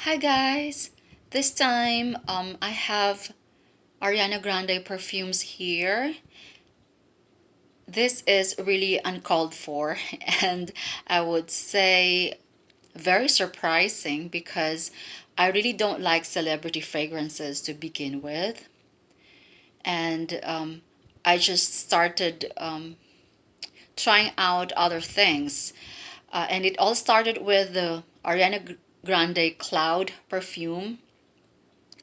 Hi guys! This time I have Ariana Grande perfumes here. This is really uncalled for and I would say very surprising because I really don't like celebrity fragrances to begin with. And I just started trying out other things. And it all started with the Ariana Grande Cloud perfume,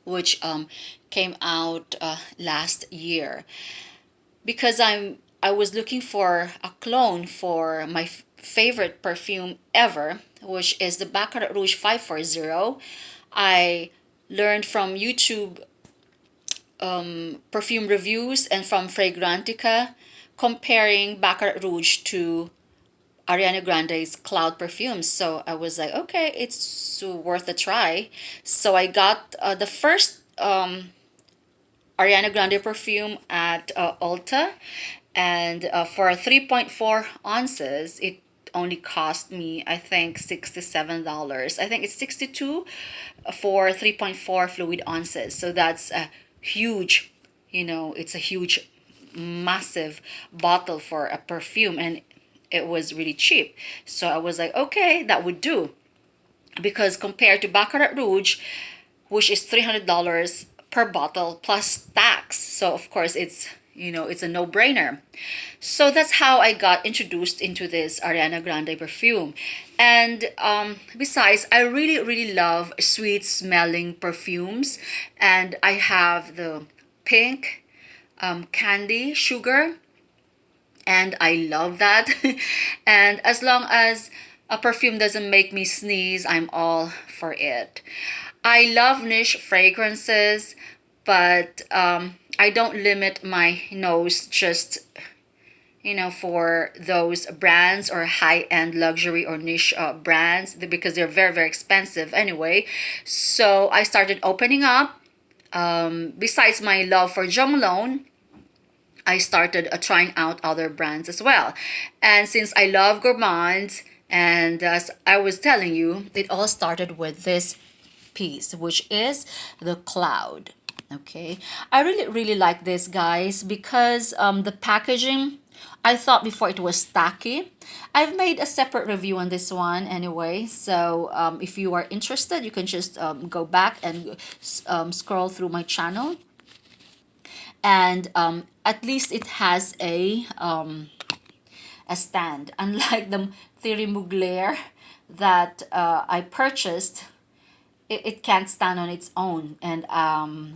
which came out last year because I was looking for a clone for my favorite perfume ever, which is the Baccarat Rouge 540. I learned from YouTube perfume reviews and from Fragrantica comparing Baccarat Rouge to Ariana Grande's Cloud perfumes. So I was like, okay, it's worth a try. So I got the first Ariana Grande perfume at Ulta, and for 3.4 ounces, it only cost me, I think, $67. I think it's 62 for 3.4 fluid ounces. So that's a huge, it's a huge, massive bottle for a perfume, and it was really cheap. So I was like, okay, that would do. Because compared to Baccarat Rouge, which is $300 per bottle plus tax. So of course it's a no-brainer. So that's how I got introduced into this Ariana Grande perfume. And besides, I really love sweet smelling perfumes, and I have the pink candy sugar, and I love that. And as long as a perfume doesn't make me sneeze, I'm all for it. I love niche fragrances, but I don't limit my nose just for those brands or high-end luxury or niche brands because they're very expensive anyway. So I started opening up. Besides my love for Jonglone, I started trying out other brands as well. And since I love gourmands, and as I was telling you, it all started with this piece, which is the cloud. Okay, I really like this, guys, because the packaging, I thought before it was tacky. I've made a separate review on this one anyway, so if you are interested, you can just go back and scroll through my channel. And at least it has a stand, unlike the Thierry Mugler that I purchased. It can't stand on its own, and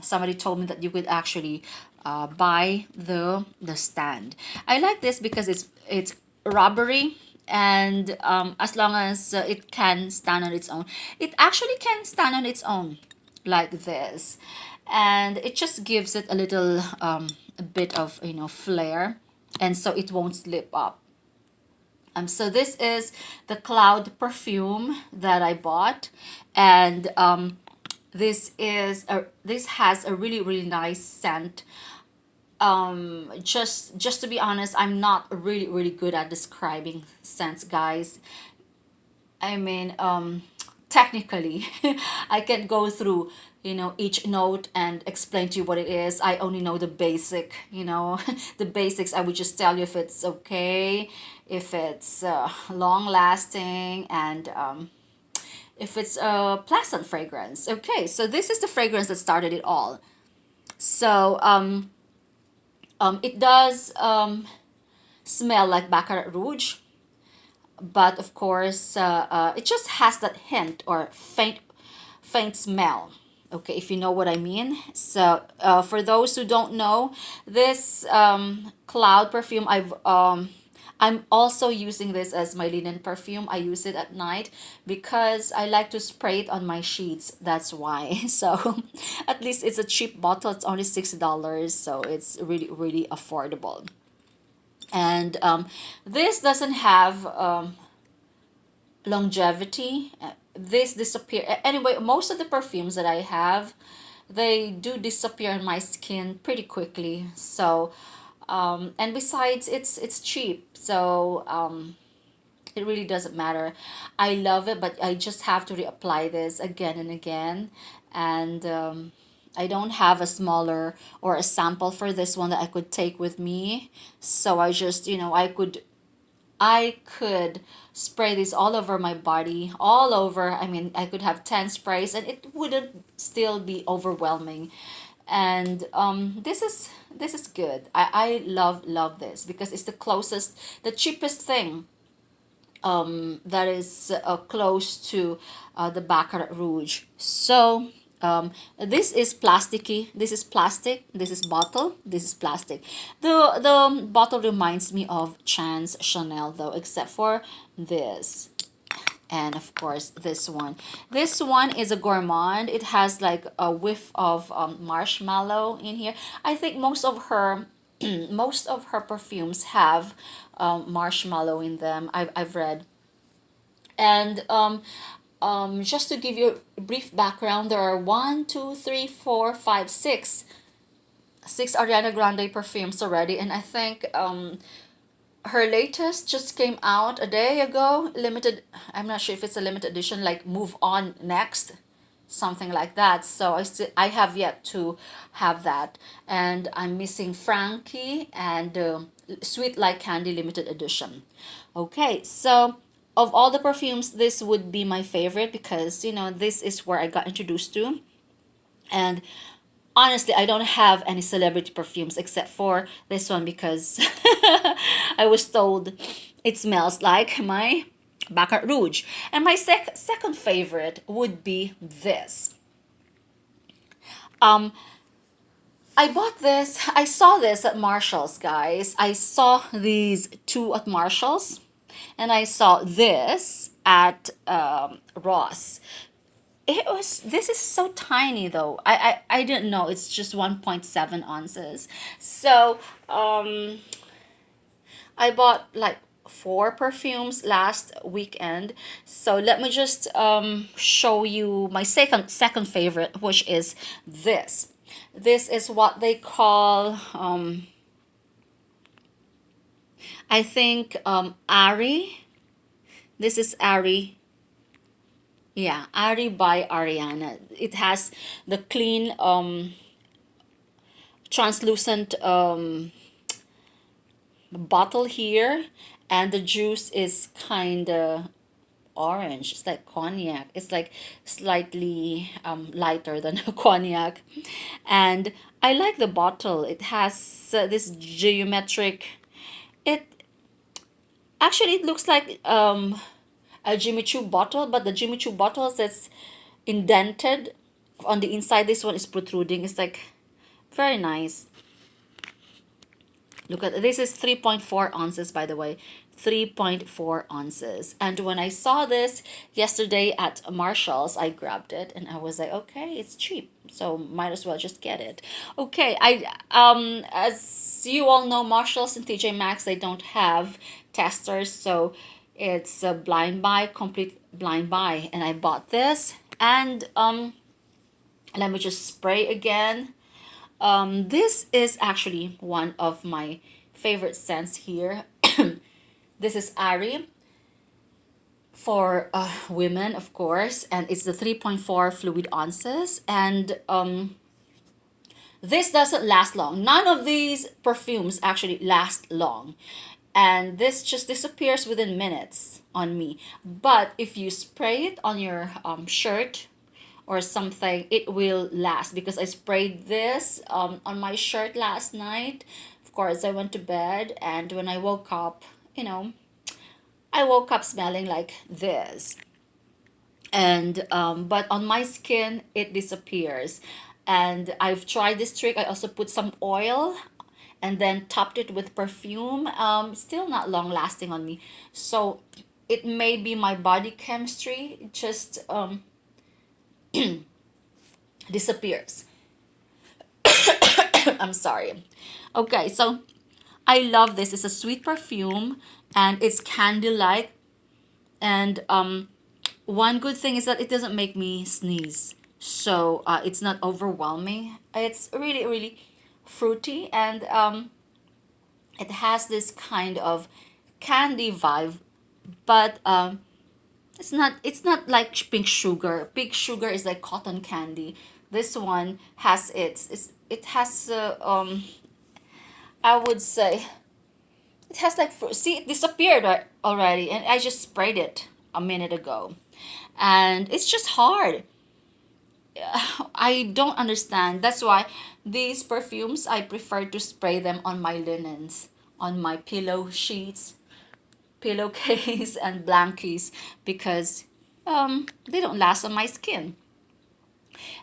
somebody told me that you could actually buy the stand. I like this because it's rubbery, and as long as it can stand on its own, it actually can stand on its own like this, and it just gives it a little a bit of flair, and so it won't slip up. So this is the cloud perfume that I bought, and this has a really nice scent. Just to be honest, I'm not really good at describing scents, guys. I mean, technically, I can go through, each note and explain to you what it is. I only know the basic, the basics. I would just tell you if it's okay, if it's long lasting, and if it's a pleasant fragrance. Okay, so this is the fragrance that started it all. So it does smell like Baccarat Rouge, but of course it just has that hint or faint smell. Okay, if you know what I mean. So for those who don't know, this cloud perfume, I'm also using this as my linen perfume. I use it at night because I like to spray it on my sheets. That's why. So at least it's a cheap bottle. It's only $6, so it's really affordable. And this doesn't have longevity. This disappear anyway. Most of the perfumes that I have, they do disappear in my skin pretty quickly. So and besides, it's cheap. So It really doesn't matter. I love it, but I just have to reapply this again and again. And I don't have a smaller or a sample for this one that I could take with me. So I just, I could spray this all over my body, all over. I mean, I could have 10 sprays and it wouldn't still be overwhelming. And this is good. I love this because it's the closest, the cheapest thing that is close to the Baccarat Rouge. So this is plasticky. This is plastic. This is bottle. This is plastic. The bottle reminds me of Chance Chanel though, except for this. And of course this one. This one is a gourmand. It has like a whiff of marshmallow in here. I think most of her most of her perfumes have marshmallow in them. I've read. And just to give you a brief background, there are one, two, three, four, five, six Ariana Grande perfumes already, and I think her latest just came out a day ago. Limited. I'm not sure if it's a limited edition, like Move On Next, something like that. So I have yet to have that, and I'm missing Frankie and Sweet Like Candy limited edition. Okay, so of all the perfumes, this would be my favorite because this is where I got introduced to. And honestly, I don't have any celebrity perfumes except for this one because I was told it smells like my Baccarat Rouge. And my second favorite would be this. Um, I bought this. I saw this at Marshall's, guys. I saw these two at Marshall's, and I saw this at Ross. This is so tiny though. I didn't know it's just 1.7 ounces. So I bought like four perfumes last weekend. So let me just show you my second favorite, which is this. This is what they call I think Ari. This is Ari. Yeah, Ari by Ariana. It has the clean translucent bottle here, and the juice is kind of orange. It's like cognac. It's like slightly lighter than a cognac. And I like the bottle. It has this geometric, it actually it looks like a Jimmy Choo bottle, but the Jimmy Choo bottles that's indented on the inside, this one is protruding. It's like very nice. Look at this, is 3.4 ounces, by the way. 3.4 ounces. And when I saw this yesterday at Marshall's, I grabbed it and I was like, okay, it's cheap, so might as well just get it. Okay, I as you all know, Marshalls and TJ Maxx, they don't have testers, so it's a blind buy, complete blind buy, and I bought this. And let me just spray again. This is actually one of my favorite scents here. This is Ari for women, of course, and it's the 3.4 fluid ounces. And this doesn't last long. None of these perfumes actually last long. And this just disappears within minutes on me. But if you spray it on your shirt or something, it will last, because I sprayed this on my shirt last night. Of course, I went to bed, and when I woke up, I woke up smelling like this. And but on my skin, it disappears. And I've tried this trick. I also put some oil and then topped it with perfume. Still not long lasting on me. So it may be my body chemistry. It just disappears. I'm sorry. Okay, so I love this. It's a sweet perfume and it's candy like. And one good thing is that it doesn't make me sneeze. So it's not overwhelming. It's really, really fruity, and it has this kind of candy vibe but it's not like pink sugar. Pink sugar is like cotton candy. This one has it has I would say it has like fruit. See, it disappeared already, and I just sprayed it a minute ago, and it's just hard. I don't understand. That's why these perfumes I prefer to spray them on my linens, on my pillow sheets, pillowcase, and blankets because they don't last on my skin.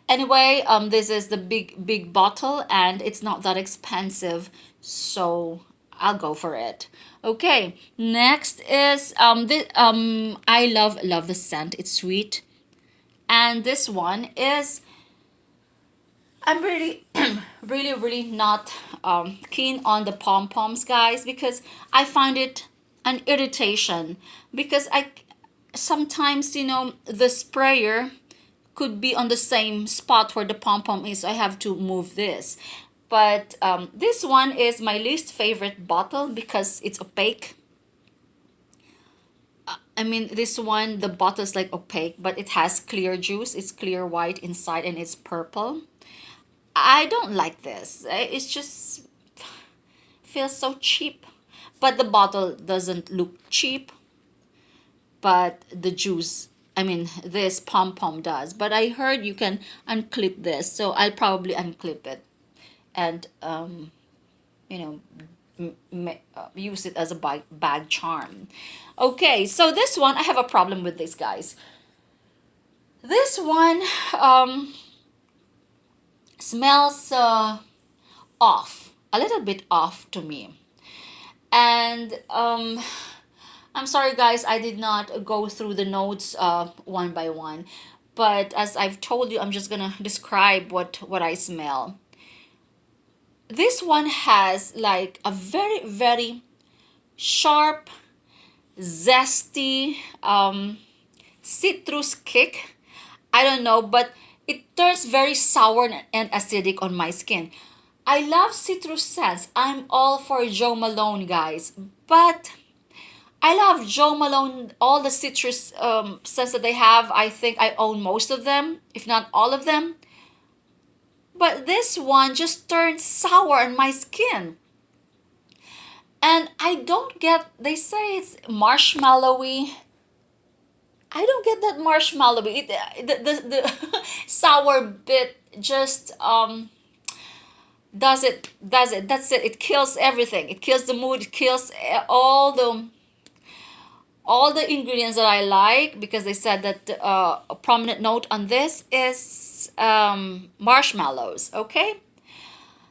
Anyway, this is the big bottle and it's not that expensive, so I'll go for it. Okay, next is I love the scent. It's sweet, and this one is I'm really really not keen on the pom poms, guys, because I find it an irritation because I sometimes the sprayer could be on the same spot where the pom pom is. So I have to move this. But this one is my least favorite bottle because it's opaque. I mean, this one, the bottle is like opaque, but it has clear juice. It's clear white inside and it's purple. I don't like this. It's just feels so cheap. But the bottle doesn't look cheap, but the juice, I mean, this pom pom does. But I heard you can unclip this, so I'll probably unclip it and you know use it as a bag charm. Okay, so this one I have a problem with this, guys. This one um smells off, a little bit off to me. And I'm sorry, guys, I did not go through the notes one by one, but as I've told you, I'm just gonna describe what I smell. This one has like a very sharp, zesty citrus kick. I don't know, but it turns very sour and acidic on my skin. I love citrus scents. I'm all for Joe Malone, guys, but I love Joe Malone, all the citrus scents that they have. I think I own most of them, if not all of them. But this one just turned sour on my skin. And I don't get, they say it's marshmallowy. I don't get that marshmallowy. The sour bit just does it. That's it. It kills everything. It kills the mood. It kills all the ingredients that I like because they said that a prominent note on this is marshmallows. Okay,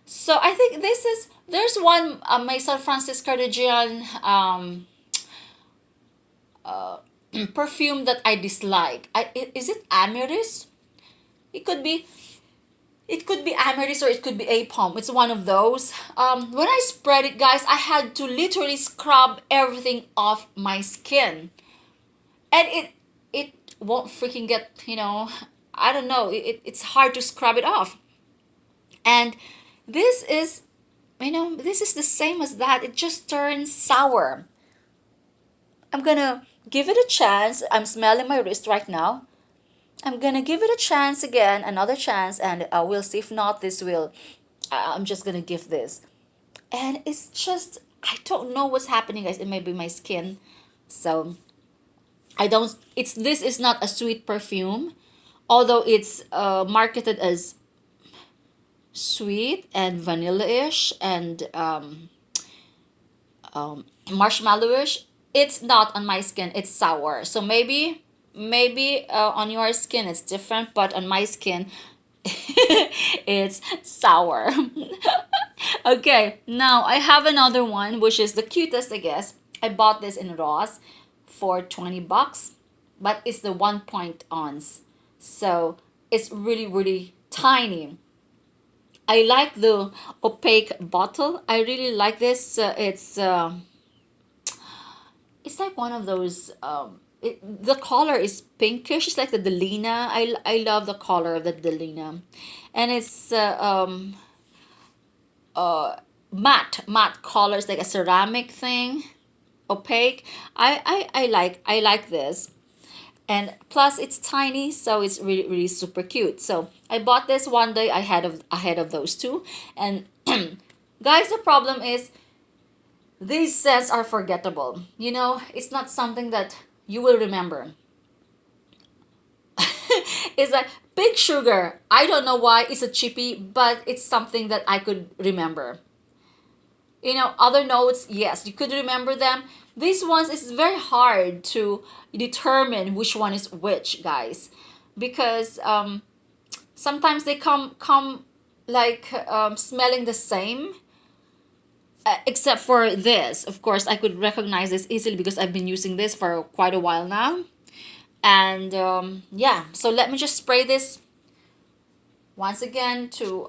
so I think this is there's one Maison Francisca de Gian perfume that I dislike. Is it Ameris? It could be it could be Ameris or it could be a Pom. It's one of those. When I spread it, guys, I had to literally scrub everything off my skin, and it won't freaking get I don't know. It's hard to scrub it off, and this is this is the same as that. It just turns sour. I'm gonna give it a chance. I'm smelling my wrist right now. I'm gonna give it a chance again, another chance, and we'll see. If not, this will. I'm just gonna give this, and it's just I don't know what's happening, guys. It may be my skin, so I don't. It's this is not a sweet perfume, although it's marketed as sweet and vanilla-ish and marshmallowish. It's not on my skin. It's sour. So maybe on your skin it's different, but on my skin it's sour. Okay, now I have another one which is the cutest, I guess. I bought this in Ross for 20 bucks, but it's the 1 ounce. So it's really tiny. I like the opaque bottle. I really like this. It's like one of those the color is pinkish. It's like the Delina. I love the color of the Delina, and it's matte color. It's like a ceramic thing. opaque. I like this. And plus it's tiny, so it's really really super cute. So I bought this one day ahead of those two. And guys, the problem is these scents are forgettable. It's not something that you will remember. It's like big sugar. I don't know why it's a chippy, but it's something that I could remember. Other notes, yes, you could remember them. These ones, it's very hard to determine which one is which, guys, because sometimes they come like smelling the same. Except for this, of course, I could recognize this easily because I've been using this for quite a while now. And yeah, so let me just spray this once again to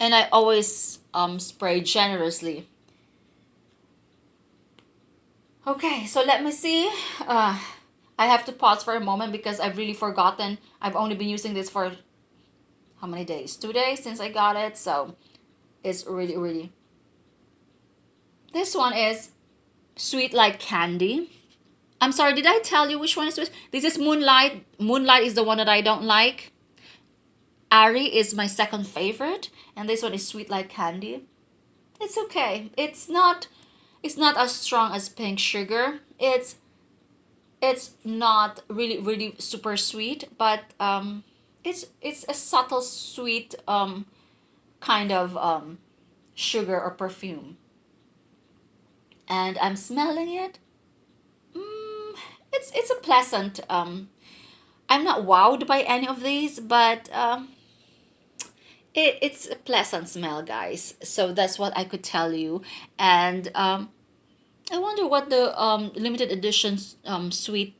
and I always spray generously. Okay, so let me see. I have to pause for a moment because I've really forgotten. I've only been using this for how many days? 2 days since I got it. So it's really, really. This one is sweet like candy. I'm sorry, did I tell you which one is which? This is Moonlight. Moonlight is the one that I don't like. Ari is my second favorite. And this one is sweet like candy. It's okay. It's not as strong as pink sugar. It's not really really super sweet, but it's a subtle sweet kind of sugar or perfume. And I'm smelling it. Mm, it's a pleasant. I'm not wowed by any of these, but it's a pleasant smell, guys. So that's what I could tell you. And I wonder what the limited edition sweet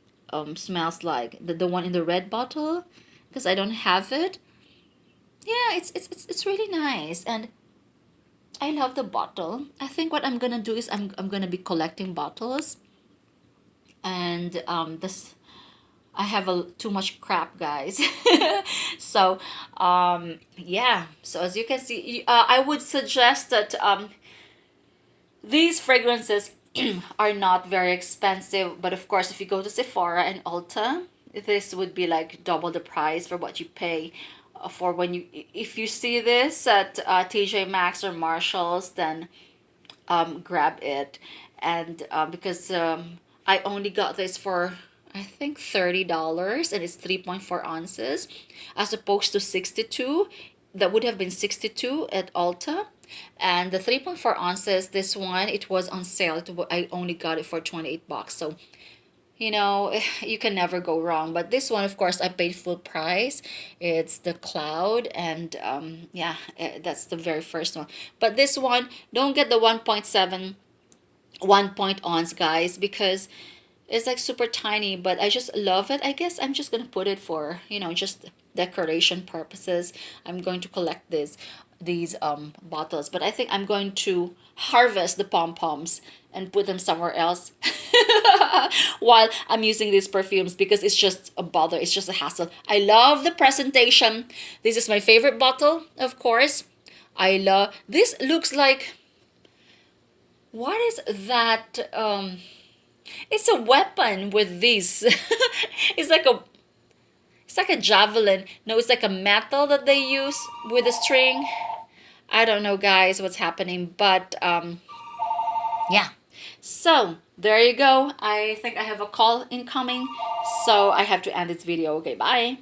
smells like. The one in the red bottle, because I don't have it. Yeah, it's really nice, and I love the bottle. I think what I'm gonna do is I'm gonna be collecting bottles, and this I have too much crap, guys. So yeah. So as you can see, I would suggest that these fragrances are not very expensive, but of course, if you go to Sephora and Ulta, this would be like double the price for what you pay for when you if you see this at TJ Maxx or Marshalls, then grab it. And because I only got this for I think $30, and it's 3.4 ounces as opposed to 62. That would have been 62 at Ulta. And the 3.4 ounces, this one, it was on sale. I only got it for 28 bucks. So, you can never go wrong. But this one, of course, I paid full price. It's the Cloud. And yeah, that's the very first one. But this one, don't get the 1.7 1 point ounce, guys, because it's like super tiny, but I just love it. I guess I'm just gonna put it for, just decoration purposes. I'm going to collect these bottles, but I think I'm going to harvest the pom poms and put them somewhere else while I'm using these perfumes, because it's just a bother. It's just a hassle. I love the presentation. This is my favorite bottle, of course. I love this. Looks like, what is that? It's a weapon with these. it's like a it's like a javelin. No, it's like a metal that they use with a string. I don't know, guys, what's happening, but yeah. So there you go. I think I have a call incoming, so I have to end this video. Okay, bye.